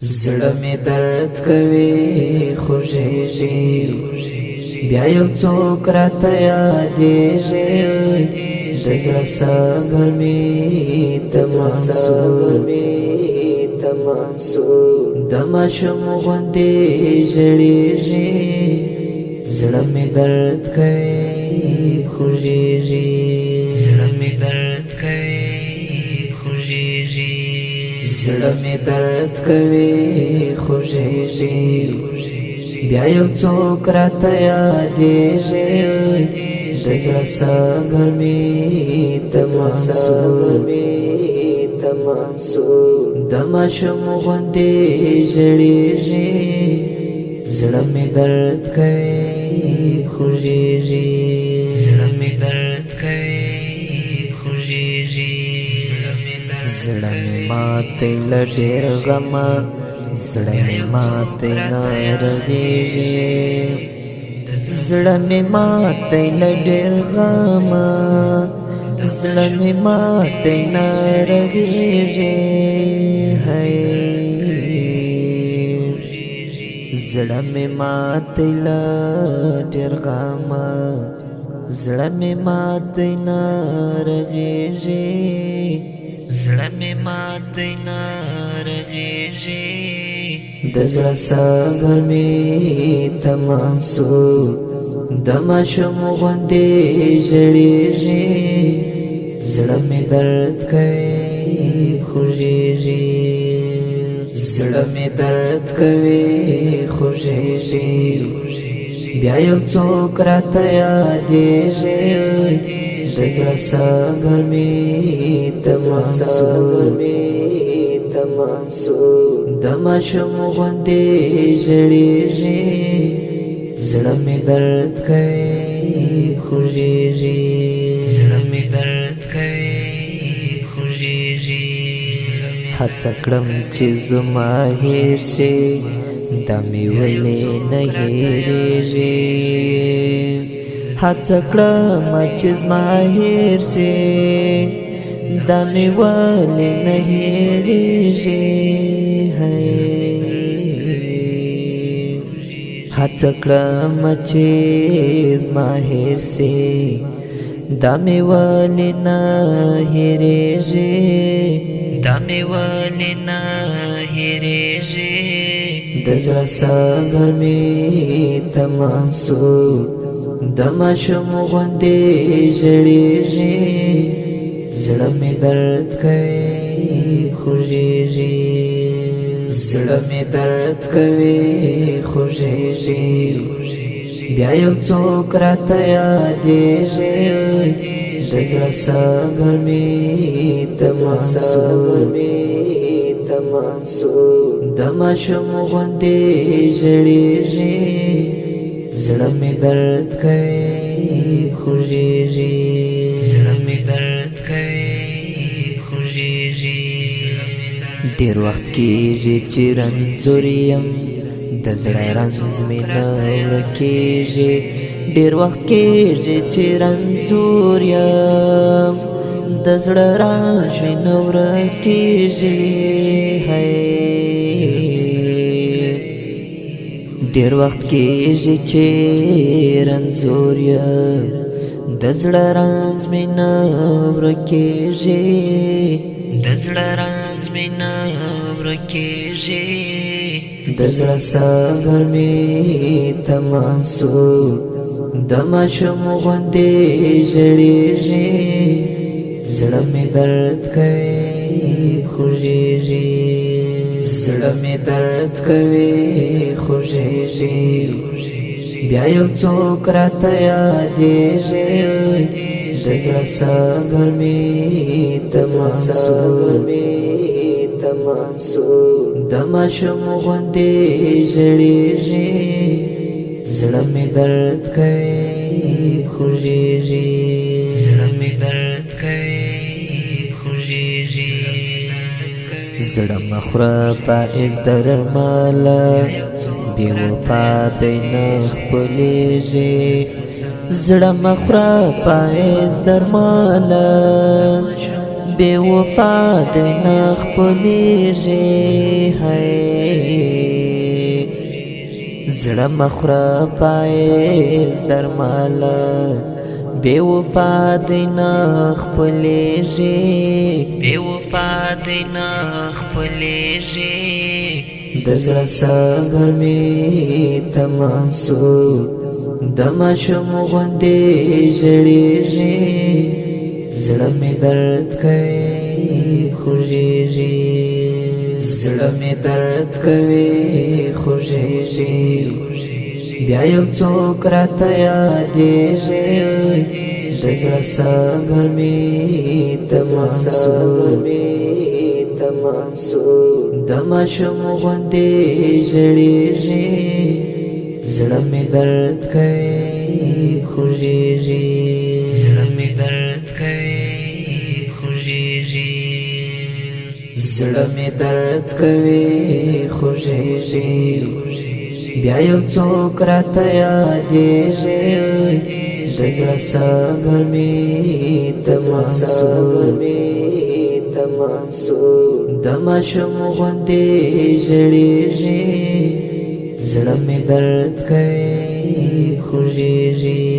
زړه می درد کوي خوږیږي بیا یو څوک راته یادېږي د زړه صبر می تمام سو د ماشوم غوندې ژړېږي زړه می درد کوي خوږیږي زړه می درد کوي خوږیږي زړه می درد کوي خوږیږي بیا یو څوک راته یادېږي د زړه صبر می تمام سو د ماشوم غوندې ژړېږي زړه می درد کوي خوږیږي زړه می درد کوي خوږیږي زړه می ماته له ډېر غمه زړه می ماته نه رغېږي زړه می ماته له ډېر غمه زړه می ماته نه رغېږي زړه می ماته له ډېر غمه زړه می ماته نه رغېږي زړه می ماته نه رغېږي د زړه صبر می تمام سو د ماشوم غوندې ژړېږي زړه می درد کوي خوږیږي زړه می درد کوي خوږیږي بیا یو څوک راته یادېږي د زړه صبر می تمام سو د ماشوم غوندې ژړېږي زړه می درد کوي خوږیږي زړه می درد کوي خوږیږي هڅه کړم چې زما هېر سي دا مې ولې نه هېرېږي هڅه کړم چې زما هېر سي دا مې ولې نه هېرېږي هڅه کړم چې زما هېر سي دا مې ولې نه هېرېږي دا مې ولې نه هېرېږي د زړه صبر می تمام سو د ماشوم غوندې ژړېږي زړه می درد کوي خوږیږي زړه می درد کوي خوږیږي بیا یو څوک راته یادېږي د زړه صبر می تمام سو د ماشوم غوندې ژړېږي زړه می درد کوي خوږیږي زړه می درد کوي خوږیږي ډېر وخت کېږي چې رنځور یم د زړه رنځ مې نه ورکېږي ډېر وخت کېږي چې رنځور یم د زړه رنځ مې نه ورکېږي ډېر وخت کېږي چې رنځور یم د زړه رنځ مې نه ورکېږي د زړه رنځ مې نه ورکېږي د زړه صبر می تمام سو د ماشوم غوندې ژړېږي زړه می درد کوي خوږیږي زړه می درد کوي خوږیږي بیا یو څوک راته یادېږي د زړه صبر می تمام سو د ماشوم غوندې ژړېږي زړه می درد کوي خوږیږي زړه می درد کوي خوږیږي زړه مخوره پایز درماله بې وفا دی نه خپلېږي زړه مخوره پایز درماله بے وفا د نخ پلیږي زړه مخره پایز درماله بے وفا دینا خپلیږي بے وفا دینا خپلیږي د زړه صبر می تمام سو د ماشوم غوندې ژړېږي زړه می درد کوي خوږېږي زړه می درد کوي خوږېږي بیا یو څوک راته یادېږي د زړه صبر می تمام سو د ماشوم غوندې ژړېږي زړه می درد کوي خوږېږي زړه می درد کوي خوږېږي زړه می درد کوي خوږېږي بیا یو څوک راته یادېږي د زړه صبر می تمام سو د ماشوم غوندې ژړېږي زړه می درد کوي خوږېږي